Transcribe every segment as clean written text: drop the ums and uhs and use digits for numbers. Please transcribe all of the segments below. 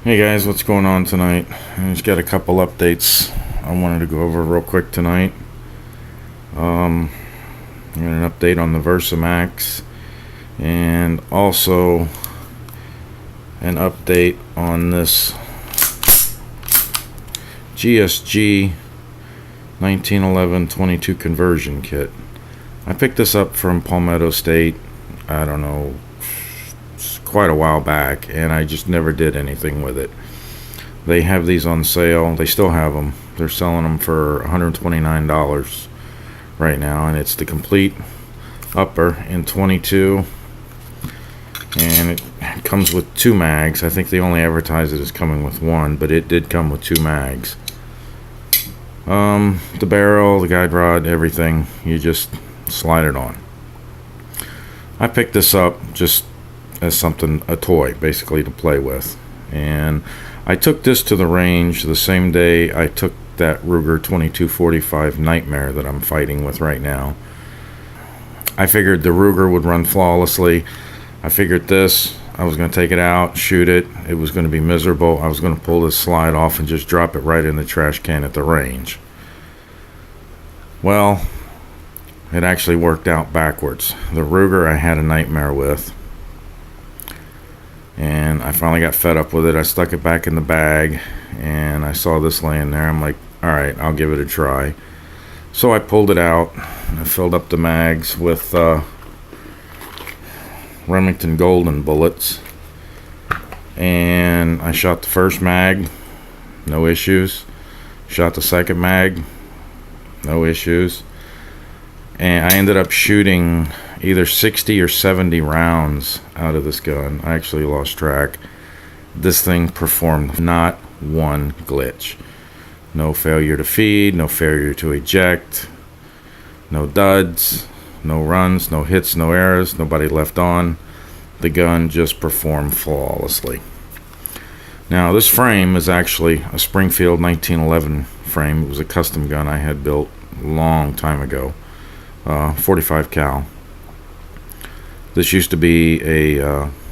Hey guys, what's going on tonight? I just got a couple updates I wanted to go over real quick tonight. Um, an update on the Versamax, and also an update on this GSG 1911-22 conversion kit. I picked this up from Palmetto State, I don't know, quite a while back, and I just never did anything with it. They have these on sale. They still have them. They're selling them for $129 right now, and it's the complete upper in 22, and it comes with 2 mags. I think they only advertise it as coming with 1, but it did come with 2 mags. The barrel, the guide rod, everything, you just slide it on. I picked this up just as something, a toy basically to play with, and I took this to the range the same day I took that Ruger 2245 Nightmare that I'm fighting with right now. I figured the Ruger would run flawlessly. I figured this, I was going to take it out, shoot it, it was going to be miserable. I was going to pull this slide off and just drop it right in the trash can at the range. Well, it actually worked out backwards. The Ruger I had a nightmare with, and I finally got fed up with it. I stuck it back in the bag, and I saw this laying there. I'm like, alright, I'll give it a try. So I pulled it out, and I filled up the mags with Remington Golden bullets, and I shot the first mag, no issues. Shot the second mag, no issues. And I ended up shooting either 60 or 70 rounds out of this gun. I actually lost track. This thing performed not one glitch. No failure to feed, no failure to eject, no duds, no runs, no hits, no errors, nobody left on. The gun just performed flawlessly. Now, this frame is actually a Springfield 1911 frame. It was a custom gun I had built a long time ago. 45 cal. This used to be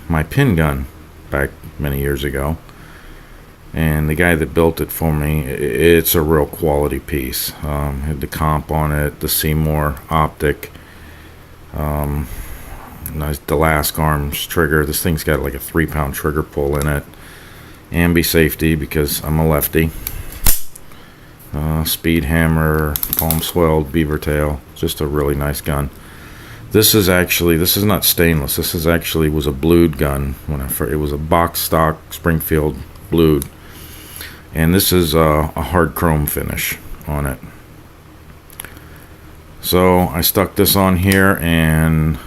my pin gun back many years ago, and the guy that built it for me, it's a real quality piece. Had the comp on it, the Seymour optic, nice Delask arms trigger. This thing's got like a 3-pound trigger pull in it. Ambi safety because I'm a lefty. Speed hammer, palm swelled beaver tail. Just a really nice gun. This is not stainless. This is actually was a blued gun it was a box stock Springfield blued, and this is a hard chrome finish on it. So I stuck this on here, and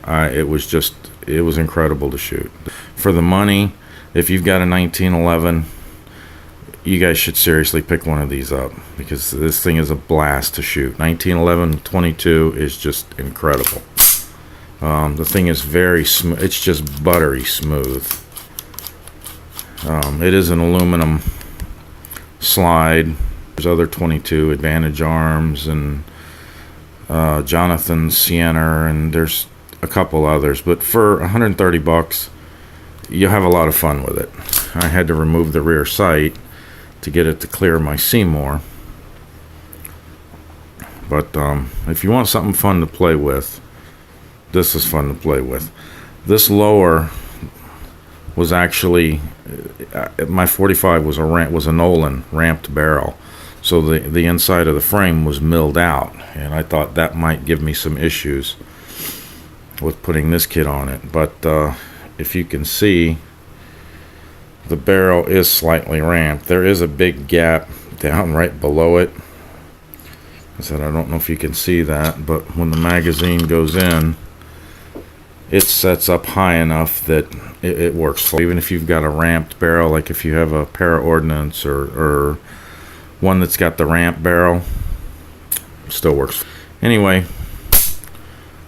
it was incredible to shoot. For the money, if you've got a 1911, you guys should seriously pick one of these up, because this thing is a blast to shoot. 1911-22 is just incredible. The thing is very smooth. It's just buttery smooth. It is an aluminum slide. There's other 22 Advantage arms and Jonathan Sienna, and there's a couple others. But for $130, you'll have a lot of fun with it. I had to remove the rear sight to get it to clear my Seymour, but if you want something fun to play with, this is fun to play with. This lower was actually my 45 was a Nolan ramped barrel, so the inside of the frame was milled out, and I thought that might give me some issues with putting this kit on it. But if you can see, the barrel is slightly ramped. There is a big gap down right below it. I said, I don't know if you can see that, but when the magazine goes in, it sets up high enough that it works. Even if you've got a ramped barrel, like if you have a para-ordnance or one that's got the ramp barrel, still works. Anyway,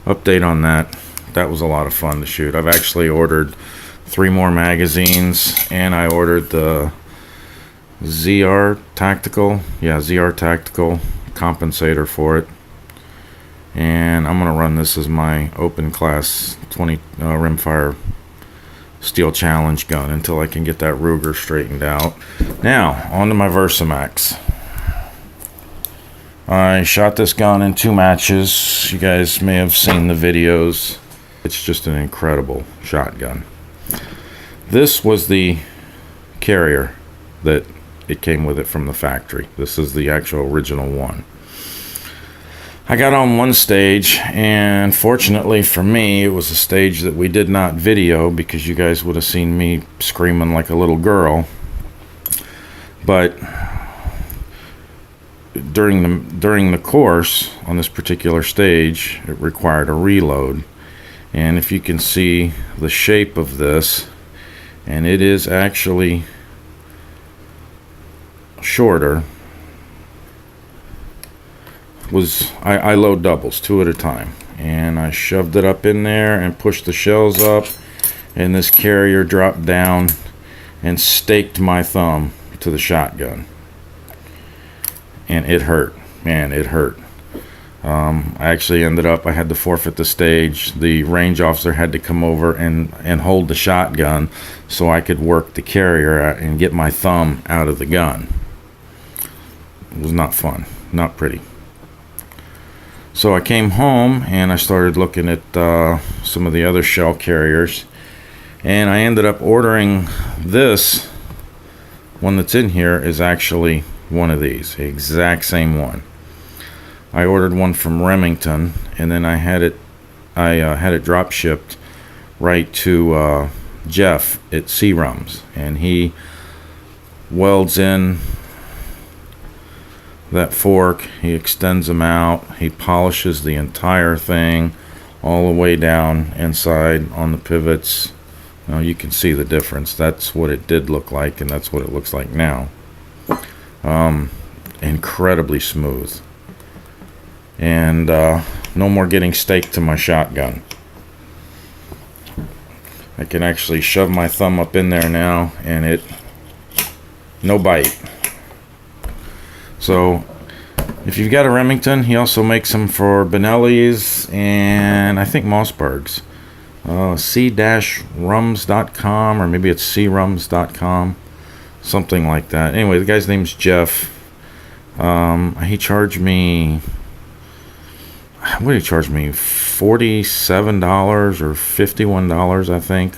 update on that. That was a lot of fun to shoot. I've actually ordered 3 more magazines, and I ordered the ZR Tactical compensator for it, and I'm going to run this as my open class 20 rimfire Steel Challenge gun until I can get that Ruger straightened out. Now, on to my Versamax. I shot this gun in 2 matches. You guys may have seen the videos. It's just an incredible shotgun. This was the carrier that it came with it from the factory. This is the actual original one. I got on one stage, and fortunately for me, it was a stage that we did not video because you guys would have seen me screaming like a little girl. But during the course on this particular stage, it required a reload. And if you can see the shape of this, and it is actually shorter, I load doubles 2 at a time, and I shoved it up in there and pushed the shells up, and this carrier dropped down and staked my thumb to the shotgun, and it hurt, man, it hurt. I actually I had to forfeit the stage. The range officer had to come over and hold the shotgun so I could work the carrier out and get my thumb out of the gun. It was not fun, not pretty. So I came home and I started looking at some of the other shell carriers, and I ended up ordering this one that's in here. Is actually one of these, the exact same one. I ordered one from Remington, and then I had it drop shipped right to Jeff at C-Rums, and he welds in that fork, he extends them out, he polishes the entire thing all the way down inside on the pivots. Now you can see the difference. That's what it did look like, and that's what it looks like now. Incredibly smooth, and no more getting staked to my shotgun. I can actually shove my thumb up in there now, and no bite. So if you've got a Remington, he also makes them for Benelli's and I think Mossberg's. C-rums.com, or maybe it's crums.com, something like that. Anyway, the guy's name's Jeff. He charged me, what did he charge me? $47 or $51, I think,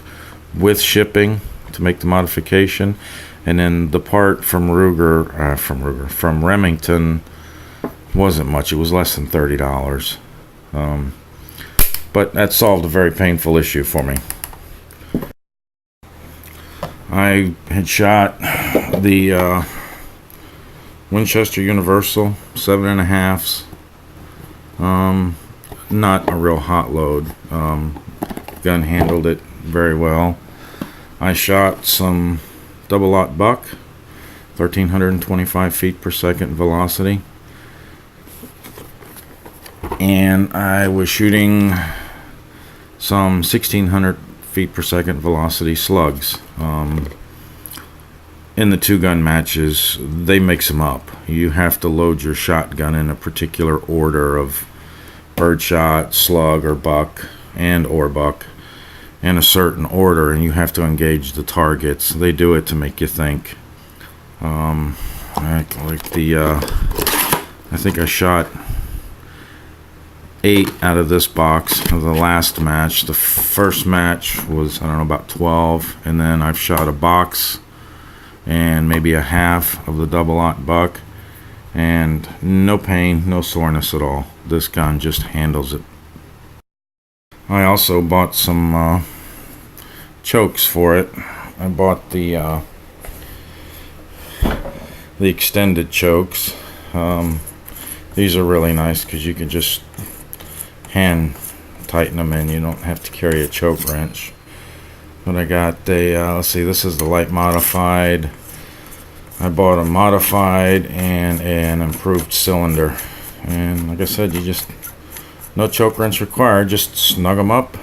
with shipping to make the modification. And then the part from Remington wasn't much. It was less than $30. But that solved a very painful issue for me. I had shot the Winchester Universal 7.5s. Not a real hot load. Gun handled it very well. I shot some double-aught buck, 1,325 feet per second velocity, and I was shooting some 1,600 feet per second velocity slugs. In the 2-gun matches, they mix them up. You have to load your shotgun in a particular order of birdshot, slug, or buck, or buck, in a certain order, and you have to engage the targets. They do it to make you think. I think I shot 8 out of this box of the last match. The first match was, I don't know, about 12, and then I've shot a box and maybe a half of the double-aught buck, and no pain, no soreness at all. This gun just handles it. I also bought some chokes for it. I bought the extended chokes. These are really nice because you can just hand tighten them in. You don't have to carry a choke wrench. But I got let's see, this is the light modified. I bought a modified and an improved cylinder. And like I said, no choke wrench required, just snug them up.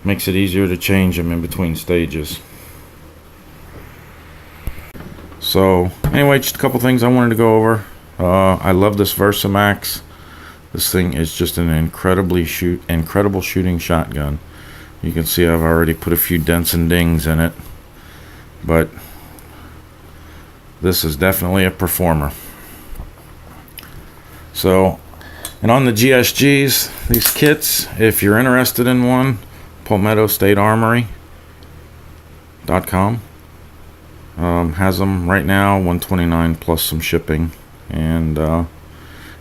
Makes it easier to change them in between stages. So anyway, just a couple things I wanted to go over. I love this Versamax. This thing is just an incredible shooting shotgun. You can see I've already put a few dents and dings in it, but this is definitely a performer. So, and on the GSGs, these kits, if you're interested in one, Palmetto State Armory.com has them right now, $129 plus some shipping. And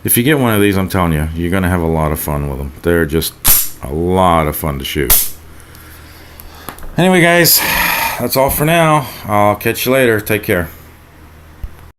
if you get one of these, I'm telling you, you're gonna have a lot of fun with them. They're just a lot of fun to shoot. Anyway, guys, that's all for now. I'll catch you later. Take care.